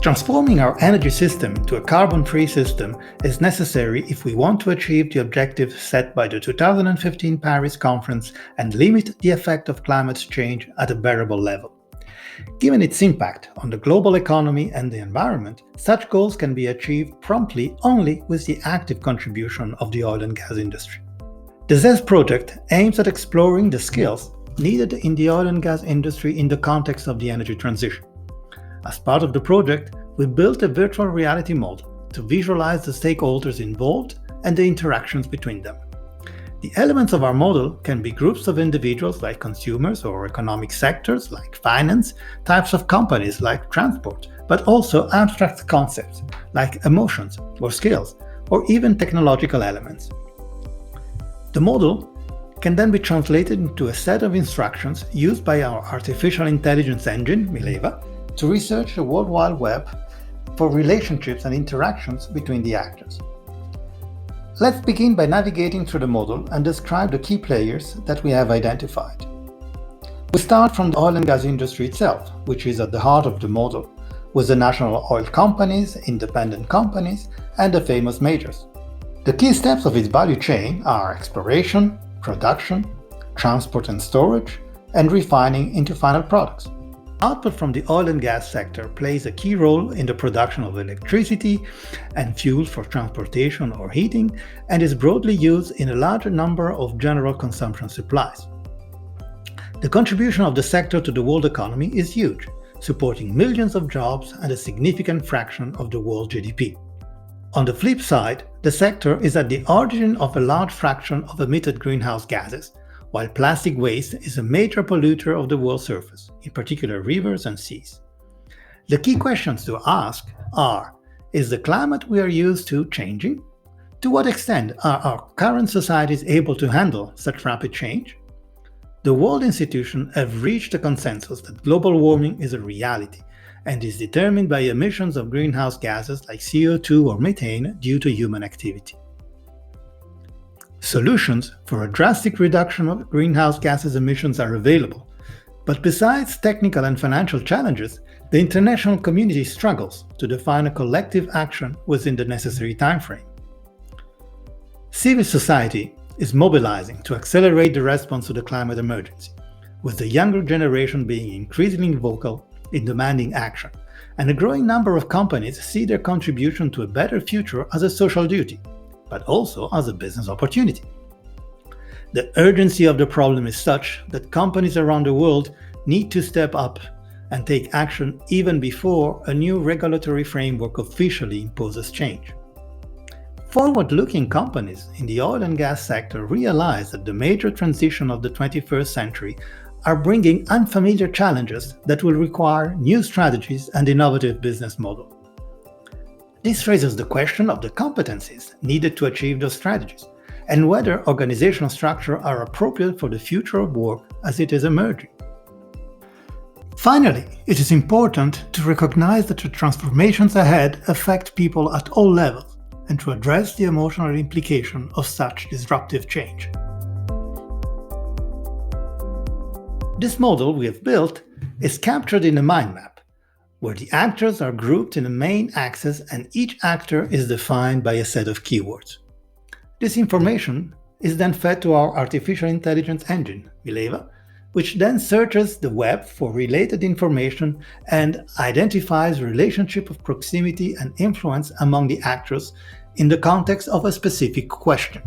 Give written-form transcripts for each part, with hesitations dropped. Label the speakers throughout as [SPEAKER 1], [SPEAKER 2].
[SPEAKER 1] Transforming our energy system into a carbon-free system is necessary if we want to achieve the objectives set by the 2015 Paris Conference and limit the effect of climate change at a bearable level. Given its impact on the global economy and the environment, such goals can be achieved promptly only with the active contribution of the oil and gas industry. The ZEST project aims at exploring the skills needed in the oil and gas industry in the context of the energy transition. As part of the project, we built a virtual reality model to visualize the stakeholders involved and the interactions between them. The elements of our model can be groups of individuals like consumers or economic sectors like finance, types of companies like transport, but also abstract concepts like emotions or skills, or even technological elements. The model can then be translated into a set of instructions used by our artificial intelligence engine, Mileva, to research the World Wide Web for relationships and interactions between the actors. Let's begin by navigating through the model and describe the key players that we have identified. We start from the oil and gas industry itself, which is at the heart of the model, with the national oil companies, independent companies, and the famous majors. The key steps of its value chain are exploration, production, transport and storage, and refining into final products. Output from the oil and gas sector plays a key role in the production of electricity and fuel for transportation or heating, and is broadly used in a larger number of general consumption supplies. The contribution of the sector to the world economy is huge, supporting millions of jobs and a significant fraction of the world GDP. On the flip side, the sector is at the origin of a large fraction of emitted greenhouse gases, while plastic waste is a major polluter of the world's surface, in particular rivers and seas. The key questions to ask are: is the climate we are used to changing? To what extent are our current societies able to handle such rapid change? The world institutions have reached a consensus that global warming is a reality and is determined by emissions of greenhouse gases like CO2 or methane due to human activity. Solutions for a drastic reduction of greenhouse gases emissions are available, but besides technical and financial challenges, the international community struggles to define a collective action within the necessary timeframe. Civil society is mobilizing to accelerate the response to the climate emergency, with the younger generation being increasingly vocal in demanding action, and a growing number of companies see their contribution to a better future as a social duty, but also as a business opportunity. The urgency of the problem is such that companies around the world need to step up and take action even before a new regulatory framework officially imposes change. Forward-looking companies in the oil and gas sector realize that the major transition of the 21st century are bringing unfamiliar challenges that will require new strategies and innovative business models. This raises the question of the competencies needed to achieve those strategies, and whether organizational structures are appropriate for the future of work as it is emerging. Finally, it is important to recognize that the transformations ahead affect people at all levels, and to address the emotional implication of such disruptive change. This model we have built is captured in a mind map, where the actors are grouped in a main axis and each actor is defined by a set of keywords. This information is then fed to our artificial intelligence engine, Mileva, which then searches the web for related information and identifies relationship of proximity and influence among the actors in the context of a specific question.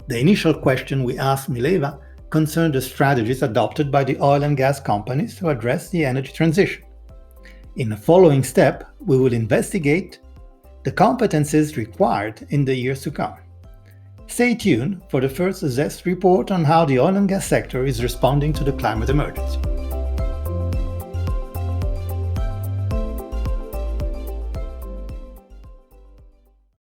[SPEAKER 1] The initial question we asked Mileva concerned the strategies adopted by the oil and gas companies to address the energy transition. In the following step, we will investigate the competencies required in the years to come. Stay tuned for the first ZEST report on how the oil and gas sector is responding to the climate emergency.